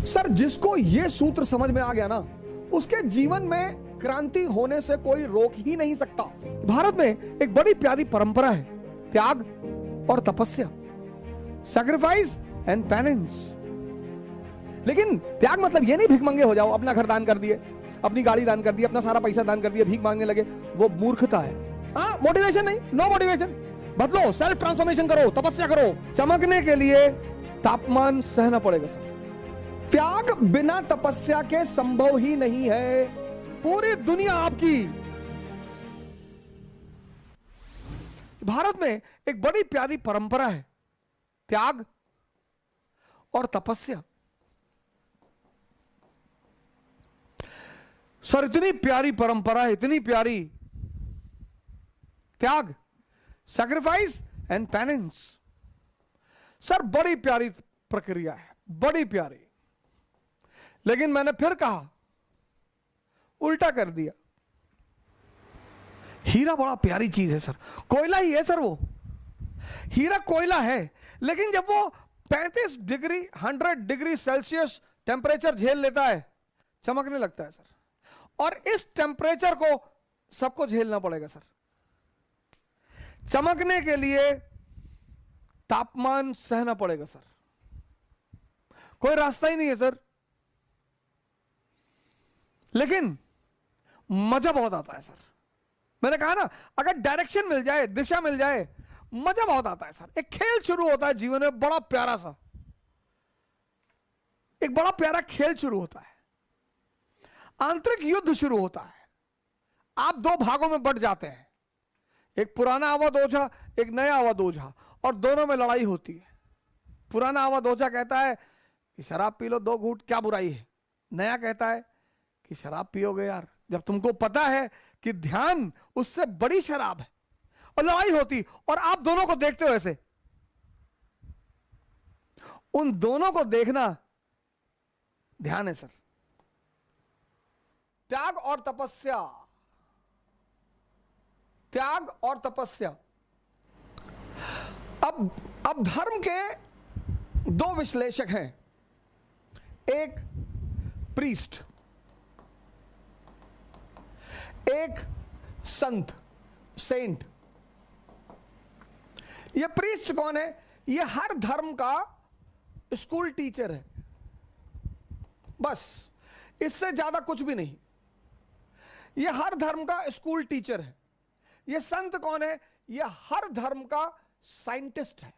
Sir, जिसको ये सूत्र समझ में आ गया ना, उसके जीवन में क्रांति होने से कोई रोक ही नहीं सकता। भारत में एक बड़ी प्यारी परंपरा है, त्याग और तपस्या, सैक्रिफाइस एंड पेनेंस। लेकिन त्याग मतलब ये नहीं भिखमंगे हो जाओ, अपना घर दान कर दिए, अपनी गाड़ी दान कर दी, अपना सारा पैसा दान कर दिया, भीख मांगने लगे, वो मूर्खता है। हाँ, मोटिवेशन नहीं, नो मोटिवेशन। बदलो, सेल्फ ट्रांसफॉर्मेशन करो, तपस्या करो। चमकने के लिए तापमान सहना पड़ेगा सर। त्याग बिना तपस्या के संभव ही नहीं है। पूरी दुनिया आपकी। भारत में एक बड़ी प्यारी परंपरा है, त्याग और तपस्या। सर, इतनी प्यारी परंपरा है, इतनी प्यारी। त्याग, सैक्रिफाइस एंड पेनेंस। सर, बड़ी प्यारी प्रक्रिया है, बड़ी प्यारी। लेकिन मैंने फिर कहा, उल्टा कर दिया। हीरा बड़ा प्यारी चीज है सर, कोयला ही है सर, वो हीरा कोयला है। लेकिन जब वो 35 डिग्री 100 डिग्री सेल्सियस टेम्परेचर झेल लेता है, चमकने लगता है सर। और इस टेम्परेचर को सबको झेलना पड़ेगा सर। चमकने के लिए तापमान सहना पड़ेगा सर, कोई रास्ता ही नहीं है सर। लेकिन मजा बहुत आता है सर। मैंने कहा ना, अगर डायरेक्शन मिल जाए, दिशा मिल जाए, मजा बहुत आता है सर। एक खेल शुरू होता है जीवन में, बड़ा प्यारा सा, एक बड़ा प्यारा खेल शुरू होता है, आंतरिक युद्ध शुरू होता है। आप दो भागों में बंट जाते हैं, एक पुराना अवध ओझा, एक नया अवध ओझा, और दोनों में लड़ाई होती है। पुराना अवध ओझा कहता है कि शराब पी लो 2 घूंट, क्या बुराई है। नया कहता है कि शराब पियोगे यार, जब तुमको पता है कि ध्यान उससे बड़ी शराब है। और लड़ाई होती, और आप दोनों को देखते हो ऐसे। उन दोनों को देखना ध्यान है सर। त्याग और तपस्या, त्याग और तपस्या। अब धर्म के 2 विश्लेषक हैं, एक प्रीस्ट, एक संत, सेंट। ये प्रीस्ट कौन है? ये हर धर्म का स्कूल टीचर है, बस, इससे ज्यादा कुछ भी नहीं। ये हर धर्म का स्कूल टीचर है। ये संत कौन है? ये हर धर्म का साइंटिस्ट है।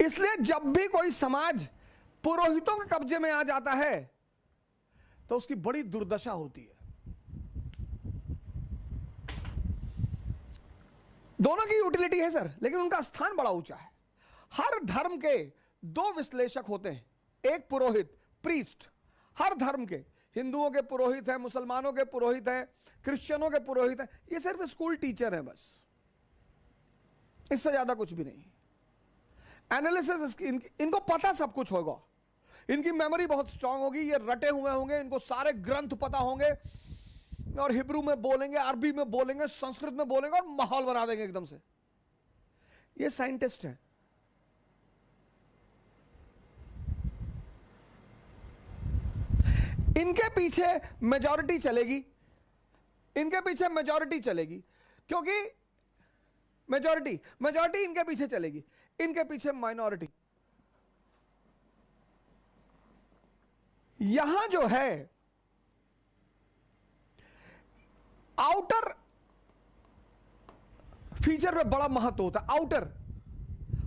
इसलिए जब भी कोई समाज पुरोहितों के कब्जे में आ जाता है तो उसकी बड़ी दुर्दशा होती है। दोनों की यूटिलिटी है सर, लेकिन उनका स्थान बड़ा ऊंचा है। हर धर्म के 2 विश्लेषक होते हैं, एक पुरोहित, प्रीस्ट। हर धर्म के, हिंदुओं के पुरोहित हैं, मुसलमानों के पुरोहित हैं, क्रिश्चियनों के पुरोहित हैं। ये सिर्फ स्कूल टीचर हैं बस, इससे ज्यादा कुछ भी नहीं। एनालिसिस इनको पता सब कुछ होगा, इनकी मेमोरी बहुत स्ट्रांग होगी, ये रटे हुए होंगे, इनको सारे ग्रंथ पता होंगे, और हिब्रू में बोलेंगे, अरबी में बोलेंगे, संस्कृत में बोलेंगे, और माहौल बना देंगे एकदम से। ये साइंटिस्ट हैं। इनके पीछे मेजॉरिटी चलेगी, इनके पीछे मेजॉरिटी चलेगी, क्योंकि मेजॉरिटी इनके पीछे चलेगी, इनके पीछे माइनॉरिटी। यहां जो है आउटर फीचर में बड़ा महत्व होता है, आउटर,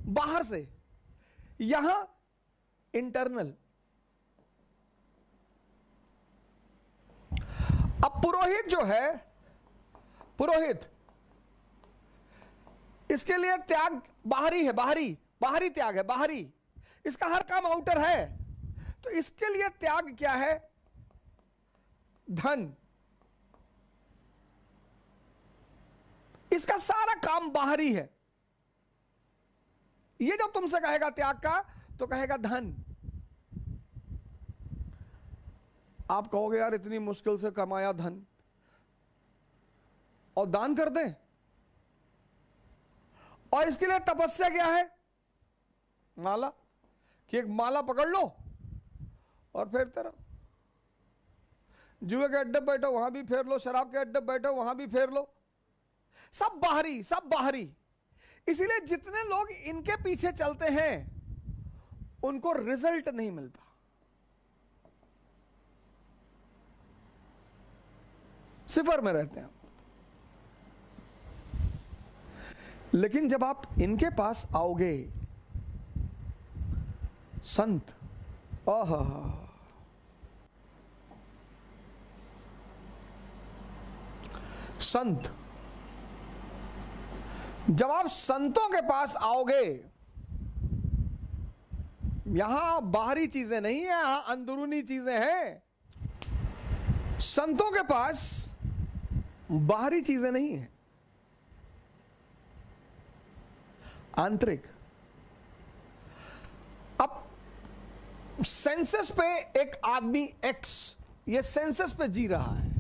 बाहर से। यहां इंटरनल। अब पुरोहित जो है, पुरोहित, इसके लिए त्याग बाहरी है, बाहरी त्याग है, बाहरी। इसका हर काम आउटर है। तो इसके लिए त्याग क्या है? धन। इसका सारा काम बाहरी है। ये जब तुमसे कहेगा त्याग का, तो कहेगा धन। आप कहोगे यार इतनी मुश्किल से कमाया धन, और दान कर दें, और इसके लिए तपस्या क्या है? माला, कि एक माला पकड़ लो और फेरते रहो। जुए के अड्डे बैठो वहां भी फेर लो, शराब के अड्डे बैठो वहां भी फेर लो, सब बाहरी, सब बाहरी। इसीलिए जितने लोग इनके पीछे चलते हैं उनको रिजल्ट नहीं मिलता। सिफर में रहते हैं। लेकिन जब आप इनके पास आओगे, संत, आहा, संत, जब आप संतों के पास आओगे, यहां बाहरी चीजें नहीं है, यहां अंदरूनी चीजें हैं। संतों के पास बाहरी चीजें नहीं है, आंतरिक। अब सेंसस पे एक आदमी एक्स, ये सेंसस पे जी रहा है,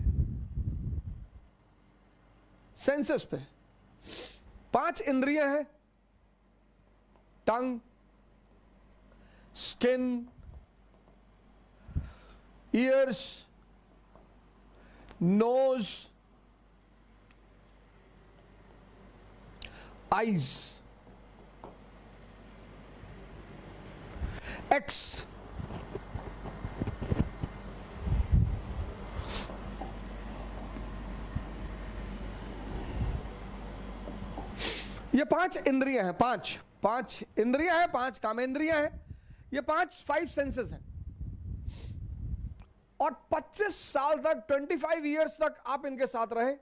सेंसस पे 5 इंद्रियां हैं, tongue, skin, ears, nose, eyes, एक्स। ये 5 इंद्रियां हैं, 5 इंद्रियां हैं, 5 कामेंद्रियां हैं, ये 5 सेंसेस हैं। और 25 साल तक, 25 इयर्स तक आप इनके साथ रहे,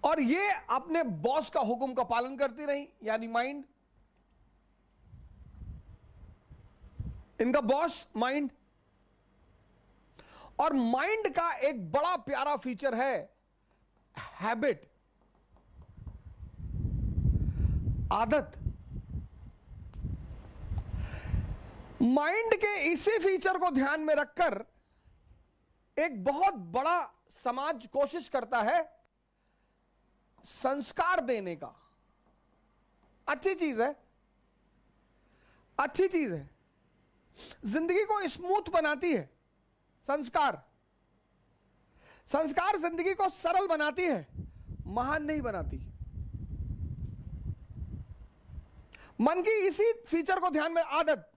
और ये अपने बॉस का हुक्म का पालन करती रही, यानी माइंड, इनका बॉस माइंड। और माइंड का एक बड़ा प्यारा फीचर है हैबिट, आदत। माइंड के इसी फीचर को ध्यान में रखकर एक बहुत बड़ा समाज कोशिश करता है संस्कार देने का। अच्छी चीज है, अच्छी चीज है, जिंदगी को स्मूथ बनाती है संस्कार। संस्कार जिंदगी को सरल बनाती है, महान नहीं बनाती। मन की इसी फीचर को ध्यान में, आदत।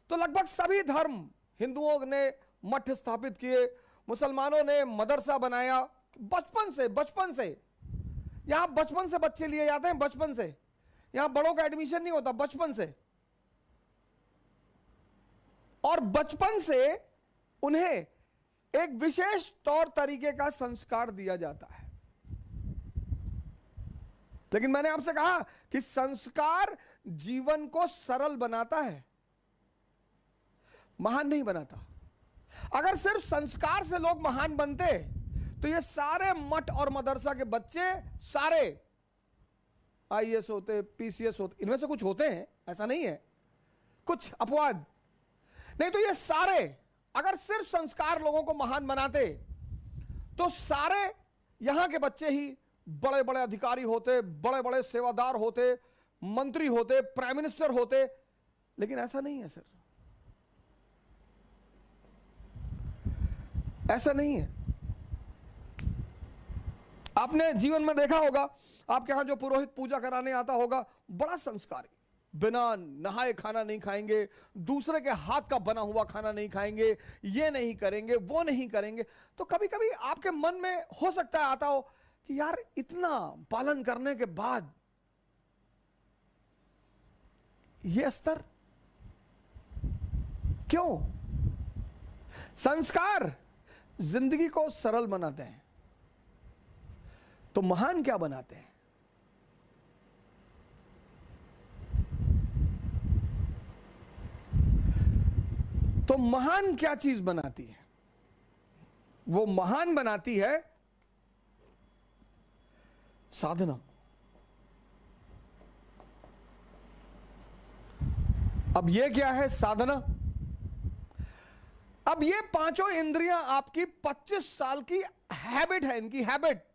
तो लगभग सभी धर्म, हिंदुओं ने मठ स्थापित किए, मुसलमानों ने मदरसा बनाया, बचपन से यहां बचपन से बच्चे लिए जाते हैं, बचपन से यहां बड़ों का एडमिशन नहीं होता, बचपन से। और बचपन से उन्हें एक विशेष तौर तरीके का संस्कार दिया जाता है। लेकिन मैंने आपसे कहा कि संस्कार जीवन को सरल बनाता है, महान नहीं बनाता। अगर सिर्फ संस्कार से लोग महान बनते तो ये सारे मठ और मदरसा के बच्चे सारे आईएएस होते, पीसीएस होते। इनमें से कुछ होते हैं, ऐसा नहीं है, कुछ अपवाद, नहीं तो ये सारे अगर सिर्फ संस्कार लोगों को महान बनाते तो सारे यहां के बच्चे ही बड़े बड़े अधिकारी होते, बड़े बड़े सेवादार होते, मंत्री होते, प्राइम मिनिस्टर होते। लेकिन ऐसा नहीं है सर, ऐसा नहीं है। आपने जीवन में देखा होगा, आपके यहां जो पुरोहित पूजा कराने आता होगा, बड़ा संस्कारी, बिना नहाए खाना नहीं खाएंगे, दूसरे के हाथ का बना हुआ खाना नहीं खाएंगे, ये नहीं करेंगे, वो नहीं करेंगे। तो कभी कभी आपके मन में हो सकता है आता हो कि यार इतना पालन करने के बाद ये स्तर क्यों? संस्कार जिंदगी को सरल बनाते हैं, तो महान क्या बनाते हैं? तो महान क्या चीज बनाती है? वो महान बनाती है साधना। अब ये क्या है साधना? अब ये 5 इंद्रियां आपकी 25 साल की हैबिट है, इनकी हैबिट।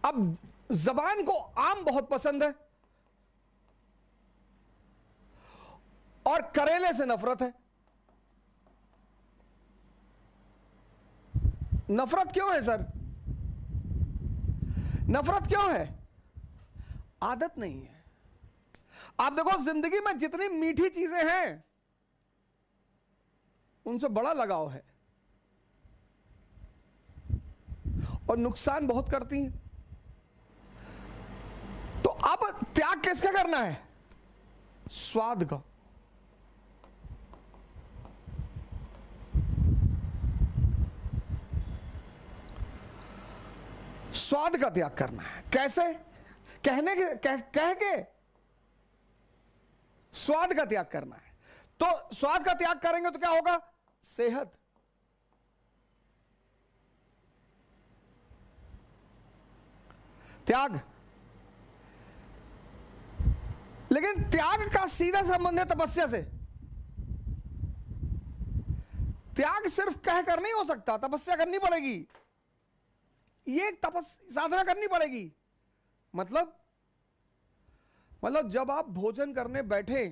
अब जबान को आम बहुत पसंद है और करेले से नफरत है। नफरत क्यों है सर? नफरत क्यों है? आदत नहीं है। आप देखो जिंदगी में जितनी मीठी चीजें हैं उनसे बड़ा लगाव है और नुकसान बहुत करती हैं। तो अब त्याग किसका करना है? स्वाद का। स्वाद का त्याग करना है। कैसे? कहने के कह के स्वाद का त्याग करना है। तो स्वाद का त्याग करेंगे तो क्या होगा? सेहत। त्याग। लेकिन त्याग का सीधा संबंध है तपस्या से। त्याग सिर्फ कहकर नहीं हो सकता, तपस्या करनी पड़ेगी। ये एक साधना करनी पड़ेगी। मतलब जब आप भोजन करने बैठे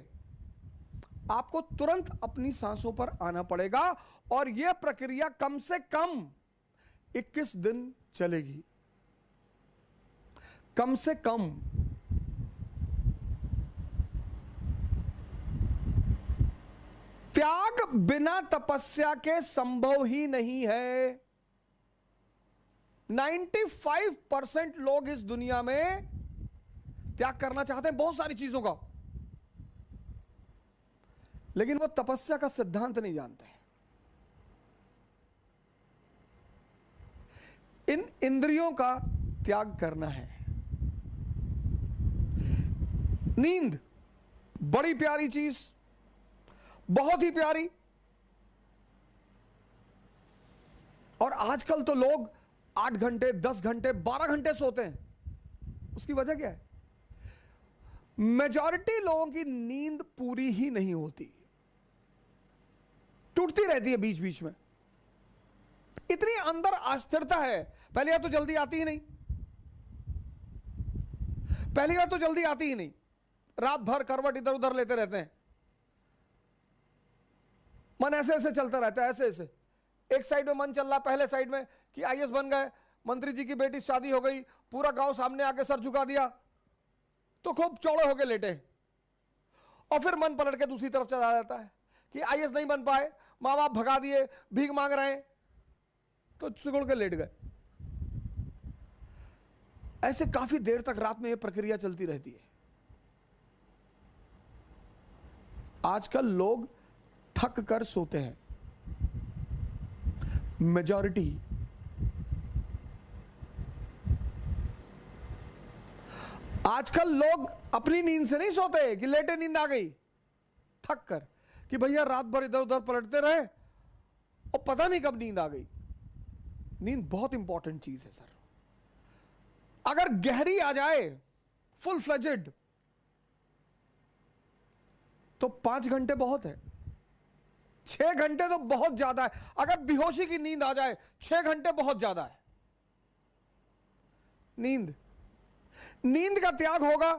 आपको तुरंत अपनी सांसों पर आना पड़ेगा और यह प्रक्रिया कम से कम 21 दिन चलेगी। कम से कम। त्याग बिना तपस्या के संभव ही नहीं है। 95% लोग इस दुनिया में त्याग करना चाहते हैं बहुत सारी चीजों का, लेकिन वो तपस्या का सिद्धांत नहीं जानते। इन इंद्रियों का त्याग करना है। नींद बड़ी प्यारी चीज, बहुत ही प्यारी। और आजकल तो लोग 8 घंटे, 10 घंटे, 12 घंटे सोते हैं। उसकी वजह क्या है? मेजॉरिटी लोगों की नींद पूरी ही नहीं होती, टूटती रहती है बीच बीच में। इतनी अंदर अस्थिरता है। पहली बार तो जल्दी आती ही नहीं। पहली बार तो जल्दी आती ही नहीं। रात भर करवट इधर उधर लेते रहते हैं। मन ऐसे ऐसे चलता रहता है, ऐसे ऐसे। एक साइड में मन चल रहा, पहले साइड में कि आईएएस बन गए, मंत्री जी की बेटी शादी हो गई, पूरा गांव सामने आके सर झुका दिया, तो खूब चौड़े होके लेटे। और फिर मन पलट के दूसरी तरफ चला जाता है कि आईएएस नहीं बन पाए, मां बाप भगा दिए, भीख मांग रहे हैं, तो सिकुड़ के लेट गए। ऐसे काफी देर तक रात में यह प्रक्रिया चलती रहती है। आजकल लोग थक कर सोते हैं, मेजॉरिटी। आजकल लोग अपनी नींद से नहीं सोते कि लेटे नींद आ गई, थक कर कि भैया रात भर इधर उधर पलटते रहे और पता नहीं कब नींद आ गई। नींद बहुत इंपॉर्टेंट चीज है सर। अगर गहरी आ जाए, फुल फ्लेजेड, तो 5 घंटे बहुत है। 6 घंटे तो बहुत ज्यादा है। अगर बेहोशी की नींद आ जाए, 6 घंटे बहुत ज्यादा है। नींद का त्याग होगा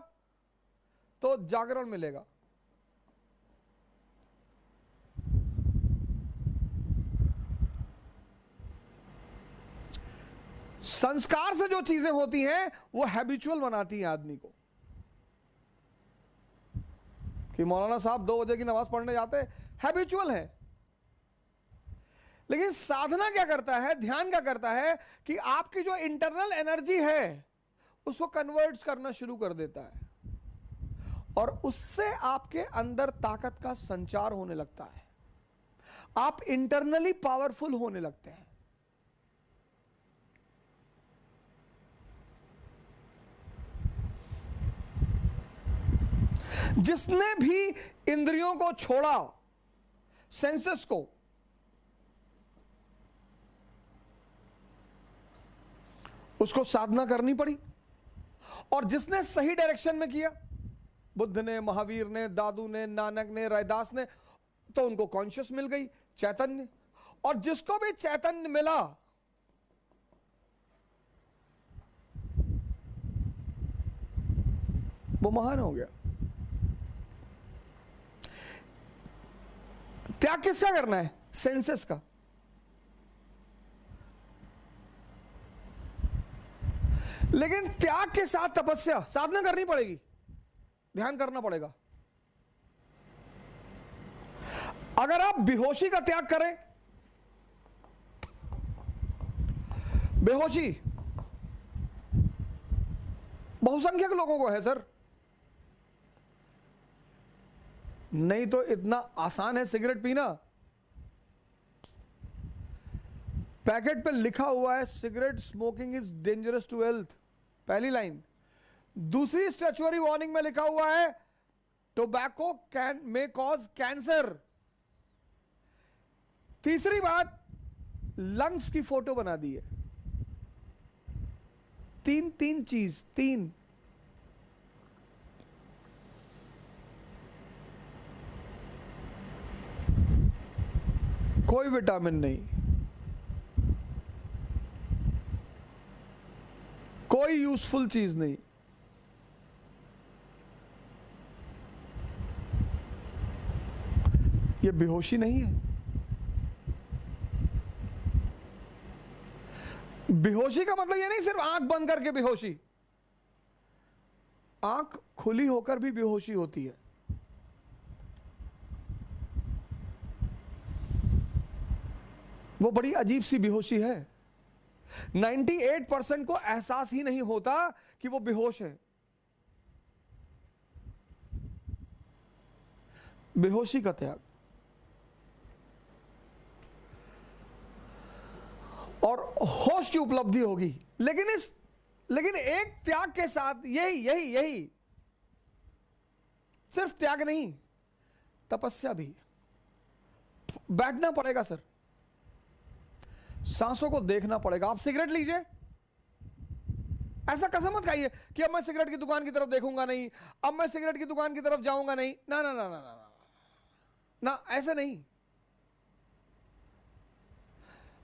तो जागरण मिलेगा। संस्कार से जो चीजें होती हैं वो हैबिचुअल बनाती हैं आदमी को। कि मौलाना साहब 2 बजे की नमाज पढ़ने जाते, हैबिचुअल है। लेकिन साधना क्या करता है, ध्यान क्या करता है कि आपकी जो इंटरनल एनर्जी है उसको कन्वर्ट करना शुरू कर देता है और उससे आपके अंदर ताकत का संचार होने लगता है। आप इंटरनली पावरफुल होने लगते हैं। जिसने भी इंद्रियों को छोड़ा, सेंसेस को, उसको साधना करनी पड़ी। और जिसने सही डायरेक्शन में किया, बुद्ध ने, महावीर ने, दादू ने, नानक ने, रैदास ने, तो उनको कॉन्शियस मिल गई, चैतन्य। और जिसको भी चैतन्य मिला वो महान हो गया। त्याग किसका करना है? सेंसेस का। लेकिन त्याग के साथ तपस्या, साधना करनी पड़ेगी, ध्यान करना पड़ेगा। अगर आप बेहोशी का त्याग करें, बेहोशी बहुसंख्यक लोगों को है सर, नहीं तो इतना आसान है सिगरेट पीना। पैकेट पे लिखा हुआ है cigarette smoking is dangerous to health, पहली लाइन। दूसरी स्टैच्यूअरी वार्निंग में लिखा हुआ है tobacco can may cause cancer. तीसरी बात, लंग्स की फोटो बना दी है। तीन चीज, तीन। कोई विटामिन नहीं, कोई यूजफुल चीज नहीं। ये बेहोशी नहीं है। बेहोशी का मतलब ये नहीं सिर्फ आंख बंद करके बेहोशी, आंख खुली होकर भी बेहोशी होती है। वो बड़ी अजीब सी बेहोशी है। 98% को एहसास ही नहीं होता कि वो बेहोश है। बेहोशी का त्याग। और होश की उपलब्धि होगी। लेकिन एक त्याग के साथ यही सिर्फ त्याग नहीं, तपस्या भी। बैठना पड़ेगा सर, सांसों को देखना पड़ेगा। आप सिगरेट लीजिए, ऐसा कसम मत खाइए कि अब मैं सिगरेट की दुकान की तरफ देखूंगा नहीं, अब मैं सिगरेट की दुकान की तरफ जाऊंगा नहीं। ना ना ना ना ना ना, ना ऐसे नहीं।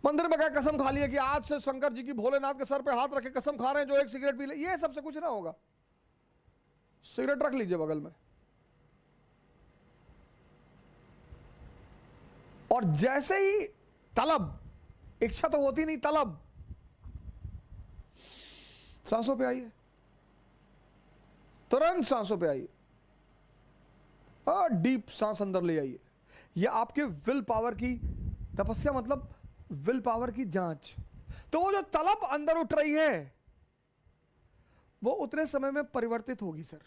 मंदिर में गए, कसम खा लिया कि आज से शंकर जी की, भोलेनाथ के सर पे हाथ रखे कसम खा रहे हैं जो एक सिगरेट पी ले, ये सबसे कुछ ना होगा। सिगरेट रख लीजिए बगल में, और जैसे ही तलब, इच्छा तो होती नहीं, तलब, सांसों पे आइए, तुरंत सांसों पे आइए और डीप सांस अंदर ले आइए। यह आपके विल पावर की तपस्या, मतलब विल पावर की जांच। तो वो जो तलब अंदर उठ रही है वो उतने समय में परिवर्तित होगी सर,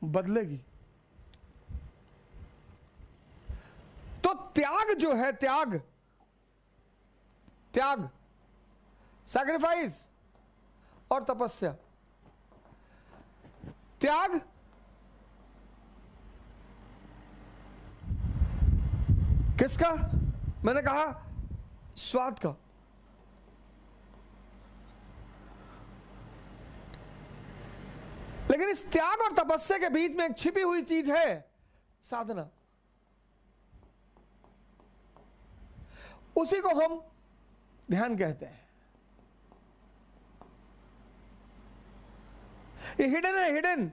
बदलेगी। तो त्याग जो है, त्याग सैक्रिफाइस और तपस्या। त्याग किसका? मैंने कहा स्वाद का। लेकिन इस त्याग और तपस्या के बीच में एक छिपी हुई चीज है, साधना। उसी को हम ध्यान कहते हैं। ये हिडन है, हिडन।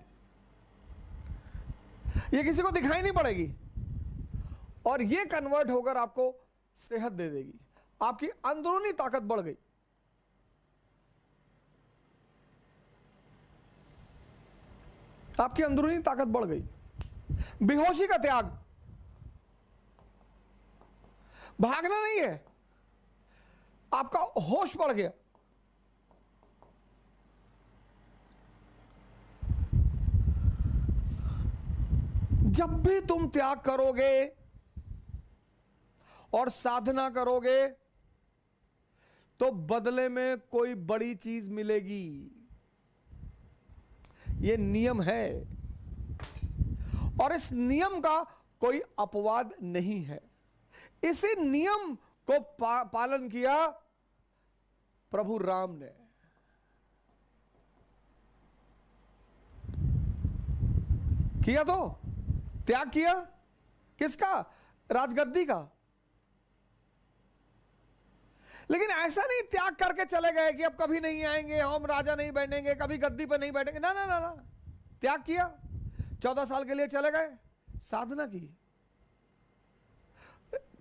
ये किसी को दिखाई नहीं पड़ेगी, और ये कन्वर्ट होकर आपको सेहत दे देगी। आपकी अंदरूनी ताकत बढ़ गई। आपकी अंदरूनी ताकत बढ़ गई। बेहोशी का त्याग, भागना नहीं है, आपका होश बढ़ गया। जब भी तुम त्याग करोगे और साधना करोगे तो बदले में कोई बड़ी चीज मिलेगी। यह नियम है, और इस नियम का कोई अपवाद नहीं है। इसी नियम को पालन किया प्रभु राम ने। किया, तो त्याग किया किसका? राजगद्दी का। लेकिन ऐसा नहीं त्याग करके चले गए कि अब कभी नहीं आएंगे, हम राजा नहीं बैठेंगे, कभी गद्दी पर नहीं बैठेंगे। ना ना ना ना, त्याग किया, 14 साल के लिए चले गए, साधना की।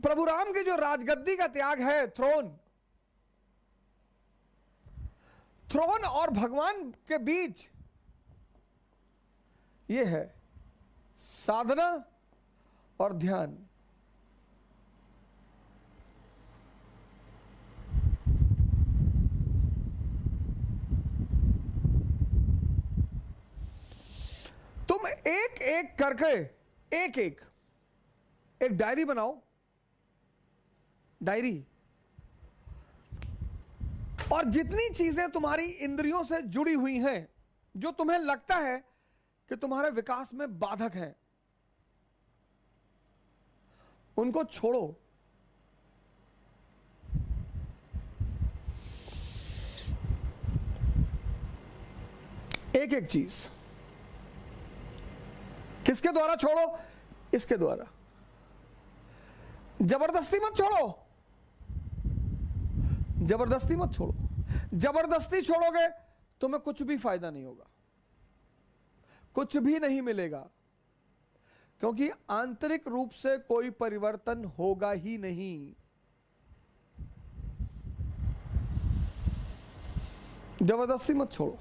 प्रभु राम की जो राजगद्दी का त्याग है, थ्रोन और भगवान के बीच, यह है साधना और ध्यान। तुम एक एक करके एक डायरी बनाओ, डायरी, और जितनी चीजें तुम्हारी इंद्रियों से जुड़ी हुई हैं, जो तुम्हें लगता है कि तुम्हारे विकास में बाधक है, उनको छोड़ो। एक एक चीज। किसके द्वारा छोड़ो? इसके द्वारा। जबरदस्ती मत छोड़ो, जबरदस्ती मत छोड़ो। जबरदस्ती छोड़ोगे तुम्हें कुछ भी फायदा नहीं होगा, कुछ भी नहीं मिलेगा, क्योंकि आंतरिक रूप से कोई परिवर्तन होगा ही नहीं। जबरदस्ती मत छोड़ो।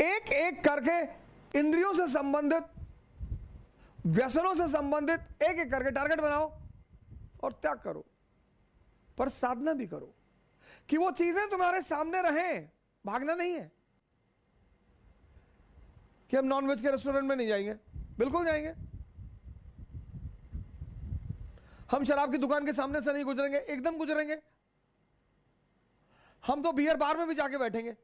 एक एक करके इंद्रियों से संबंधित, व्यसनों से संबंधित एक एक करके टारगेट बनाओ और त्याग करो। पर साधना भी करो कि वो चीजें तुम्हारे सामने रहें। भागना नहीं है कि हम नॉनवेज के रेस्टोरेंट में नहीं जाएंगे, बिल्कुल जाएंगे। हम शराब की दुकान के सामने से नहीं गुजरेंगे, एकदम गुजरेंगे। हम तो बियर बार में भी जाके बैठेंगे।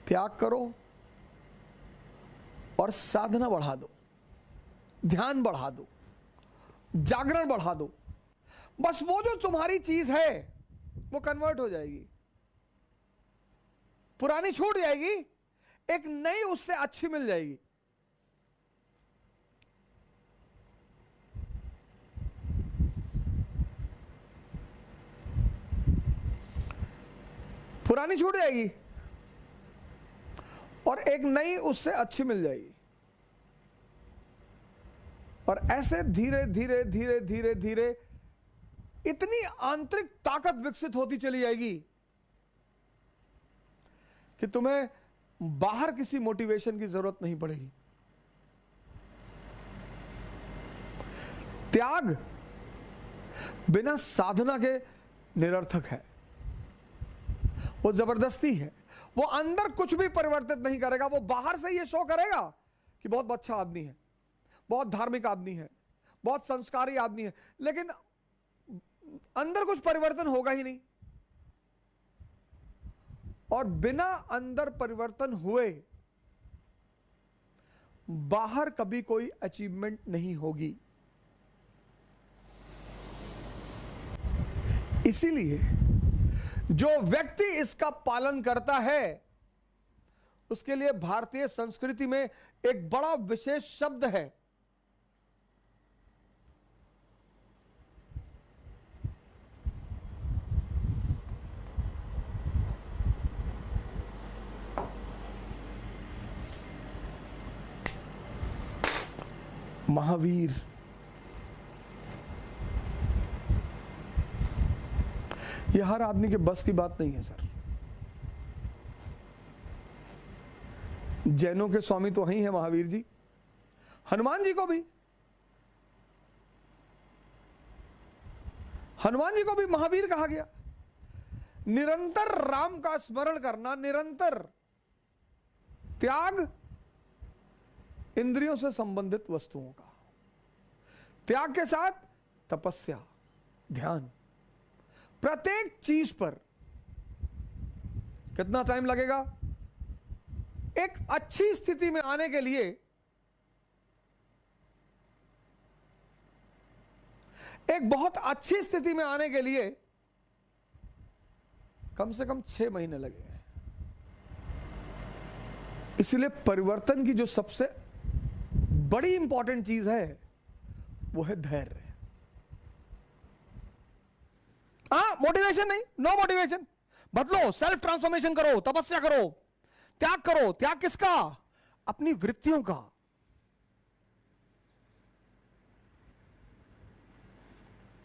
त्याग करो और साधना बढ़ा दो, ध्यान बढ़ा दो, जागरण बढ़ा दो। बस वो जो तुम्हारी चीज है वो कन्वर्ट हो जाएगी, पुरानी छूट जाएगी, एक नई उससे अच्छी मिल जाएगी। पुरानी छूट जाएगी और एक नई उससे अच्छी मिल जाएगी। और ऐसे धीरे धीरे धीरे धीरे धीरे इतनी आंतरिक ताकत विकसित होती चली जाएगी कि तुम्हें बाहर किसी मोटिवेशन की जरूरत नहीं पड़ेगी। त्याग बिना साधना के निरर्थक है, वो जबरदस्ती है। वो अंदर कुछ भी परिवर्तित नहीं करेगा। वो बाहर से ये शो करेगा कि बहुत अच्छा आदमी है, बहुत धार्मिक आदमी है, बहुत संस्कारी आदमी है, लेकिन अंदर कुछ परिवर्तन होगा ही नहीं। और बिना अंदर परिवर्तन हुए बाहर कभी कोई अचीवमेंट नहीं होगी। इसीलिए जो व्यक्ति इसका पालन करता है उसके लिए भारतीय संस्कृति में एक बड़ा विशेष शब्द है, महावीर। यह हर आदमी के बस की बात नहीं है सर। जैनों के स्वामी तो वही है महावीर जी। हनुमान जी को भी, हनुमान जी को भी महावीर कहा गया। निरंतर राम का स्मरण करना, निरंतर त्याग इंद्रियों से संबंधित वस्तुओं का, त्याग के साथ तपस्या, ध्यान। प्रत्येक चीज पर कितना टाइम लगेगा? एक अच्छी स्थिति में आने के लिए एक बहुत अच्छी स्थिति में आने के लिए कम से कम 6 महीने लगेंगे। इसलिए परिवर्तन की जो सबसे बड़ी इंपॉर्टेंट चीज है वो है धैर्य। हाँ, मोटिवेशन नहीं, नो मोटिवेशन। बदलो, सेल्फ ट्रांसफॉर्मेशन करो, तपस्या करो, त्याग करो। त्याग किसका? अपनी वृत्तियों का।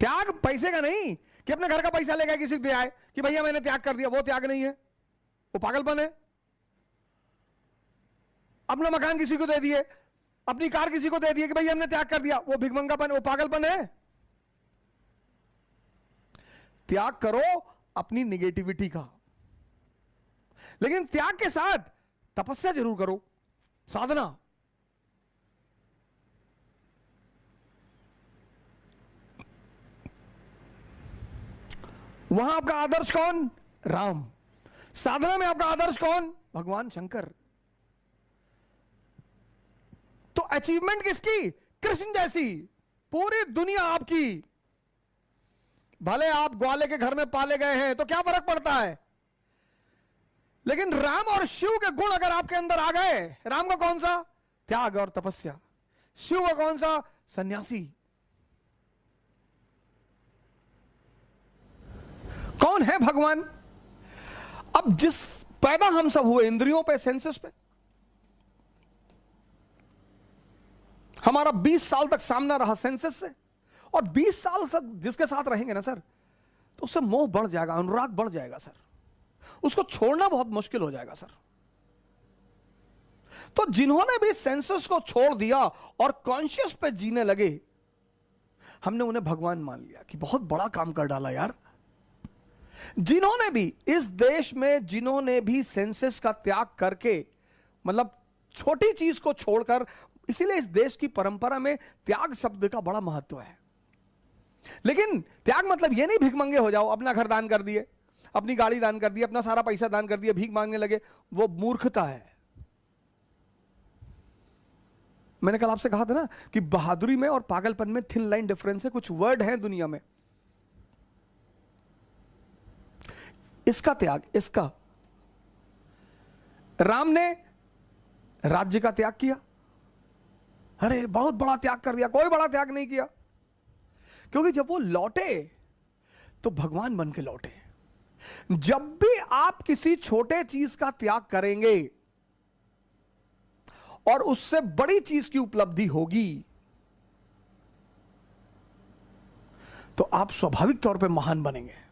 त्याग पैसे का नहीं कि अपने घर का पैसा लेकर किसी को दे आए कि भैया मैंने त्याग कर दिया, वो त्याग नहीं है, वो पागलपन है। अपना मकान किसी को दे दिए, अपनी कार किसी को दे दिए कि भैया हमने त्याग कर दिया, वो भिखमंगापन, वो पागलपन है। त्याग करो अपनी निगेटिविटी का, लेकिन त्याग के साथ तपस्या जरूर करो, साधना। वहां आपका आदर्श कौन? राम। साधना में आपका आदर्श कौन? भगवान शंकर। तो अचीवमेंट किसकी? कृष्ण जैसी। पूरी दुनिया आपकी। भले आप ग्वाले के घर में पाले गए हैं तो क्या फर्क पड़ता है, लेकिन राम और शिव के गुण अगर आपके अंदर आ गए, राम का कौन सा? त्याग और तपस्या। शिव का कौन सा? सन्यासी। कौन है भगवान? अब जिस पैदा हम सब हुए इंद्रियों पे, सेंसेस पे, हमारा 20 साल तक सामना रहा सेंसेस से, और 20 साल तक जिसके साथ रहेंगे ना सर, तो उससे मोह बढ़ जाएगा, अनुराग बढ़ जाएगा सर, उसको छोड़ना बहुत मुश्किल हो जाएगा सर। तो जिन्होंने भी सेंसेस को छोड़ दिया और कॉन्शियस पे जीने लगे, हमने उन्हें भगवान मान लिया कि बहुत बड़ा काम कर डाला यार। जिन्होंने भी इस देश में, जिन्होंने भी सेंसेस का त्याग करके, मतलब छोटी चीज को छोड़कर, इसीलिए इस देश की परंपरा में त्याग शब्द का बड़ा महत्व है। लेकिन त्याग मतलब यह नहीं भिखमंगे हो जाओ, अपना घर दान कर दिए, अपनी गाड़ी दान कर दी, अपना सारा पैसा दान कर दिया, भीख मांगने लगे, वो मूर्खता है। मैंने कल आपसे कहा था ना कि बहादुरी में और पागलपन में थिन लाइन डिफरेंस है। कुछ वर्ड हैं दुनिया में, इसका त्याग, इसका। राम ने राज्य का त्याग किया, अरे बहुत बड़ा त्याग कर दिया। कोई बड़ा त्याग नहीं किया, क्योंकि जब वो लौटे तो भगवान बन के लौटे। जब भी आप किसी छोटे चीज का त्याग करेंगे और उससे बड़ी चीज की उपलब्धि होगी, तो आप स्वाभाविक तौर पे महान बनेंगे।